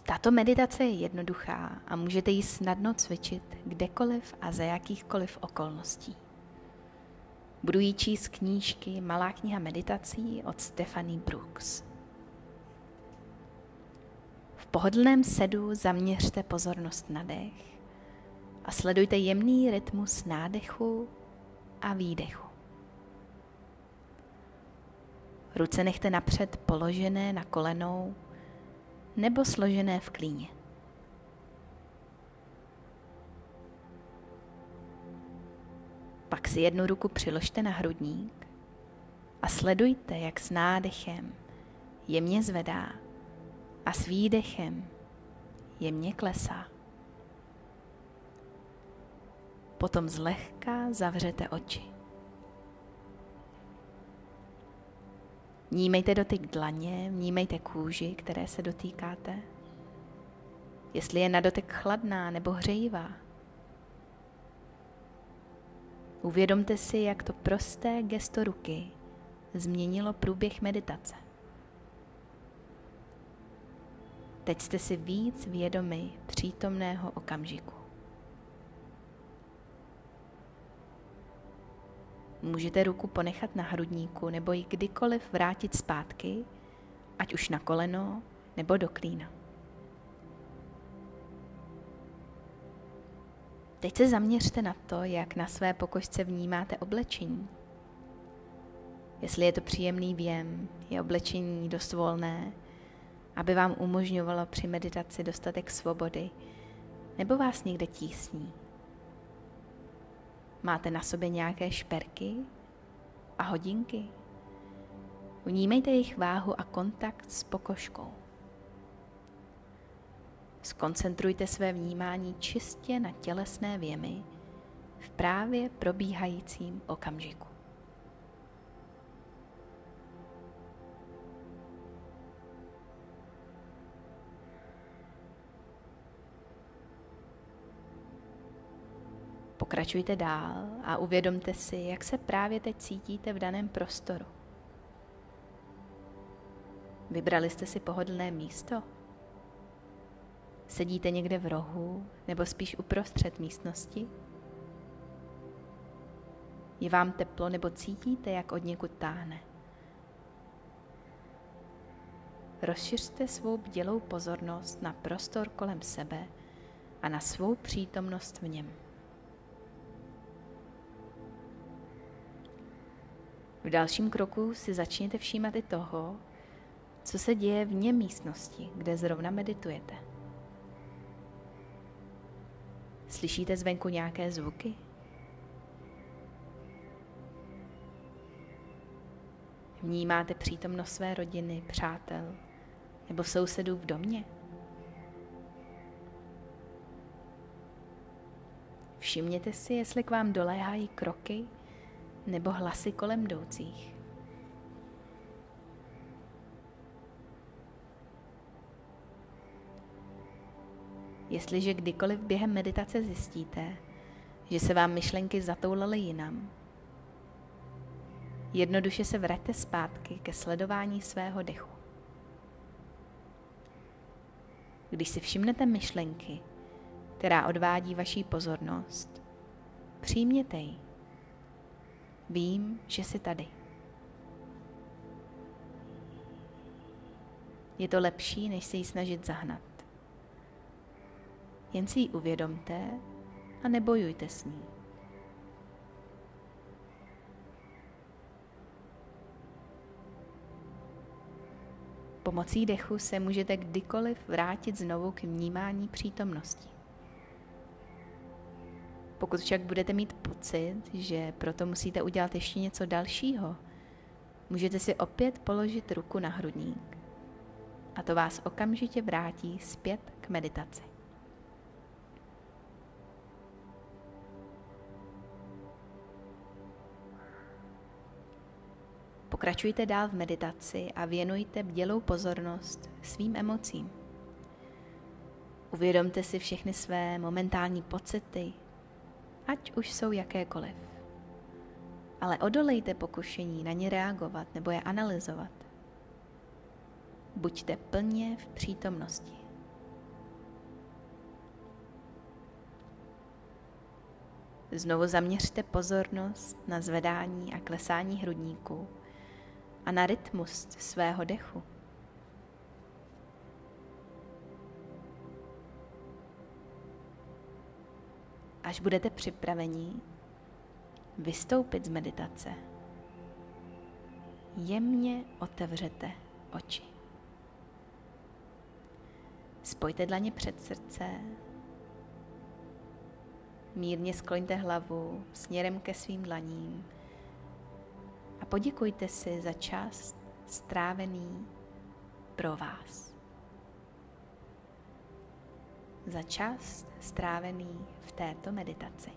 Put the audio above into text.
Tato meditace je jednoduchá a můžete ji snadno cvičit kdekoliv a za jakýchkoliv okolností. Budu jí číst knížky Malá kniha meditací od Stephanie Brooks. V pohodlném sedu zaměřte pozornost na dech a sledujte jemný rytmus nádechu a výdechu. Ruce nechte napřed položené na kolenou nebo složené v klíně. Pak si jednu ruku přiložte na hrudník a sledujte, jak s nádechem jemně zvedá a s výdechem jemně klesá. Potom zlehka zavřete oči. Vnímejte dotyk dlaně, vnímejte kůži, které se dotýkáte. Jestli je na dotek chladná nebo hřejivá. Uvědomte si, jak to prosté gesto ruky změnilo průběh meditace. Teď jste si víc vědomi přítomného okamžiku. Můžete ruku ponechat na hrudníku nebo ji kdykoliv vrátit zpátky, ať už na koleno nebo do klína. Teď se zaměřte na to, jak na své pokožce vnímáte oblečení. Jestli je to příjemný věm, je oblečení dost volné, aby vám umožňovalo při meditaci dostatek svobody, nebo vás někde tísní. Máte na sobě nějaké šperky a hodinky? Vnímejte jejich váhu a kontakt s pokožkou. Zkoncentrujte své vnímání čistě na tělesné věmy v právě probíhajícím okamžiku. Pokračujte dál a uvědomte si, jak se právě teď cítíte v daném prostoru. Vybrali jste si pohodlné místo? Sedíte někde v rohu nebo spíš uprostřed místnosti? Je vám teplo nebo cítíte, jak od někud táhne? Rozšiřte svou bdělou pozornost na prostor kolem sebe a na svou přítomnost v něm. V dalším kroku si začněte všímat i toho, co se děje vně místnosti, kde zrovna meditujete. Slyšíte zvenku nějaké zvuky? Vnímáte přítomnost své rodiny, přátel nebo sousedů v domě? Všimněte si, jestli k vám doléhají kroky nebo hlasy kolem jdoucích. Jestliže kdykoliv během meditace zjistíte, že se vám myšlenky zatoulaly jinam, jednoduše se vraťte zpátky ke sledování svého dechu. Když si všimnete myšlenky, která odvádí vaši pozornost, přijměte ji. Vím, že jsi tady. Je to lepší, než se ji snažit zahnat. Jen si ji uvědomte a nebojujte s ní. Pomocí dechu se můžete kdykoliv vrátit znovu k vnímání přítomnosti. Pokud však budete mít pocit, že proto musíte udělat ještě něco dalšího, můžete si opět položit ruku na hrudník a to vás okamžitě vrátí zpět k meditaci. Pokračujte dál v meditaci a věnujte bdělou pozornost svým emocím. Uvědomte si všechny své momentální pocity, ať už jsou jakékoliv. Ale odolejte pokušení na ně reagovat nebo je analyzovat. Buďte plně v přítomnosti. Znovu zaměřte pozornost na zvedání a klesání hrudníku a na rytmus svého dechu. Až budete připraveni vystoupit z meditace, jemně otevřete oči. Spojte dlaně před srdce, mírně skloňte hlavu směrem ke svým dlaním a poděkujte si za čas strávený pro vás. Za čas strávený v této meditaci.